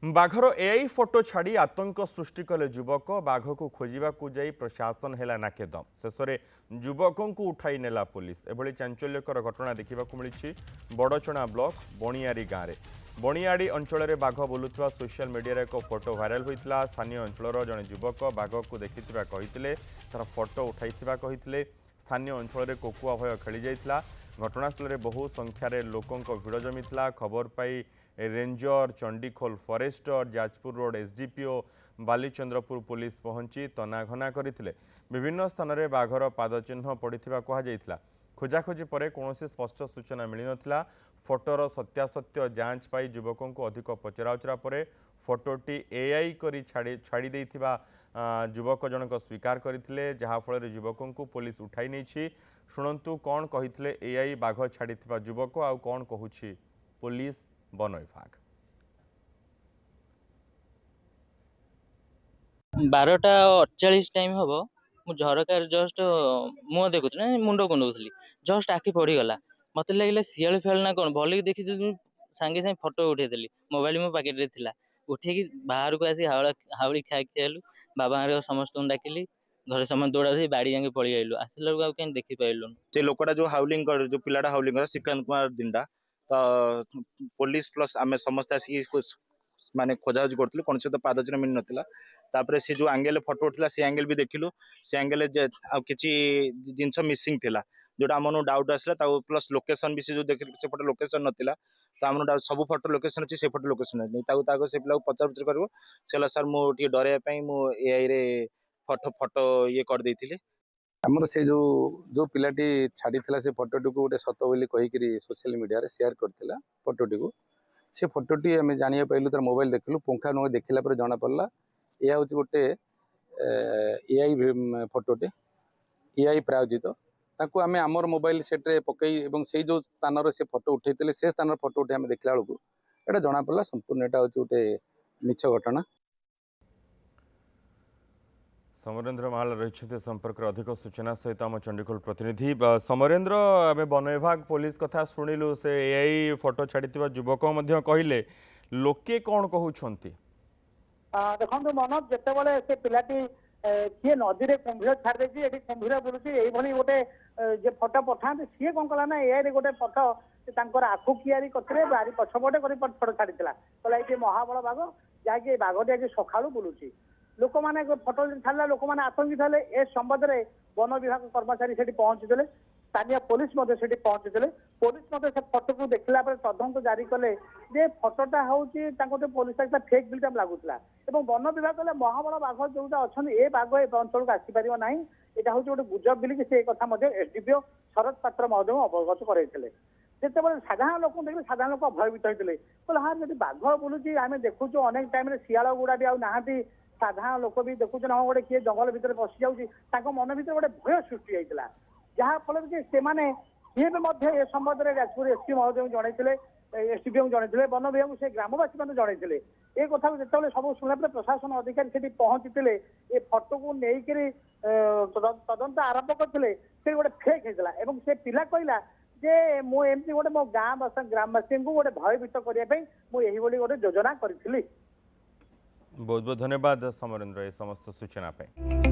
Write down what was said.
बाघर AI photo छाड़ी आतंक सृष्टि कले युवक बाघ को खोजा प्रशासन है नाकेदम शेष में युवक को उठाई नेला पुलिस एभली चांचल्यकर घटना देखा मिली बड़चणा ब्लॉक बणियारी गाँव में बणियाड़ी अंचल में बाघ बुलुवा सोशल मीडिया एक फोटो भाइराल होता स्थानीय अंचल जड़े युवक बाघ को देखि तार फोटो उठाई स्थानीय अंचल में कोकुआ भय खेली जाता घटनास्थल में बहु संख्यार लोकों भिड़ जमीला खबर पाई ranger Chandikhol forester Jajpur road SDPO Balichandrapur police पहुंची तनाघना करते विभिन्न स्थान में बाघर पादचिन्ह पड़ा कहुला खोजाखोजी पर कौन स्पष्ट सूचना मिल ना फोटोर सत्यासत्य जांच पाई युवकों को अधिक पचराउचरा पर फोटोटी एआई करी छाड़ी देथिबा युवक जनक स्वीकार करथिले जहाँफल युवकों को पुलिस उठाई नहीं शुणु कौन कही एआई बाघ छाड़ी युवक आउ कौन कहूँ पुलिस वन विभाग 12:48 टाइम हम मु झरकार जस्ट मुह देखुली मुंड कुंडौली जस्ट आखि पड़गला मत लगे शियाल फियाल ना कौन भल देखी सांगे सांगे फोटो उठेली मोबाइल मो पाकेट थी उठे बाहर को आसी हावड़ी खाइलु बाबा समस्त डाकिली घर समस्त दौड़ा बाड़ी जाके पलि आइलु आसला कहीं देखी पाइलु से लोकटा जो हाउलिंग जो पिलाटा हाउलिंग श्रीकांत कुमार दिंडा तो पुलिस प्लस आम समस्त आसिक माने खोजाखोजी करूँ कौन सहित पादचिन्ह मिल नापर से जो एंगल फोटो उठला से एंगल भी देखिलु से एंगल किसी जिनस मिसिंग थिला जोटा आम डाउट आसला प्लस लोकेशन भी से जो देख से फोटो लोकेशन नाला तो आम डाउट सब फोटो लोकेशन अच्छी से फोटो लोकेशन नहीं से पिला पचार पचर कर सर मुझे डरवाई मुझे एआई रे फोटो फोटो ये कर देती आमर से जो पिलाटी छाड़ी से फोटोटी को गोटे सत बोली कहीकि सोशल मीडिया रे शेयर करथिला फोटोटी को से फोटोटी आम जाना पाइलु तार मोबाइल देखलु पुंखा नुह देखला पर जना पड़ला यह हूँ गोटे एआई फोटोटे एआई प्रायोजित ताकू आम आमर मोबाइल सेट्रे पकई से जो स्थान से फोटो उठे से स्थान फोटो उठे आम देखला बेलू यहाँ जना पड़ा संपूर्ण यहाँ हूँ गोटे मिछ घटना समरेन्द्र महाल रही संपर्क अधिक सूचना सहित आम चंडीखोल प्रतिनिधि समरेन्द्र आम वन विभाग पुलिस कथा शुणिलु से एआई फोटो छाड़ी युवक कहले लोके कौन कहते देखो मनोज जिते से पिलाटी किए नदी में कुंभीर छाड़ी कुंभीर बुलूची गोटे जे फोटो पठाते सी कौन कला ना ए गोटे फोटो आखु कियारी करते बारी पछपटे फोटो छाड़ी कहला ये महाबल बाघ जहाँकि बाघटी सकालू बुलूची लोक मैंने फोटो छाड़ा लोक मैंने आतंकित हेले ए संबंध में वन विभाग कर्मचारी से पहुंची स्थानीय पुलिस पहुंची पुलिस से फोटो को देखला तदंत जारी कले जे फोटोटा हूँ पुलिस फेक फिल्म लगुला वन विभाग कहले महाबल बाघ जोटा अच्छा ए बाघ ए अंचल को आसीपर ना यहाँ हूँ गोटे गुजब बोलिकी से एसडीपीओ शरद पात्र महोदय अवगत कराइले जिते साधारण लोक देखिए साधारण लोक भयभीत होते कहले हाँ जब बाघ बुलूची आम देखु अनेक टाइम शियाल गुड़ा भी आना साधारण लोक भी देखुन हाँ गोटे किए जंगल भितर पशि जाऊँगी मन भर गोटे भय सृष्टि होता जहाँफल कि सी भी ए संबंध में जाजपुर एसपी महोदय जनते एसडीपीओ जनते वन विभाग से ग्रामवासी मैंने जनते ये कथा जो सब शुणा प्रशासन अधिकारी से पहुंची ये फोटो को लेकर तदंत आरंभ करते गोटे फेक होता है से पिला कहला जे मुझे गोटे मो गाँव ग्रामवासी को गोटे भयभीत करने मुझे गोटे योजना करी। बहुत बहुत धन्यवाद समरेन्द्र ये समस्त सूचना पे।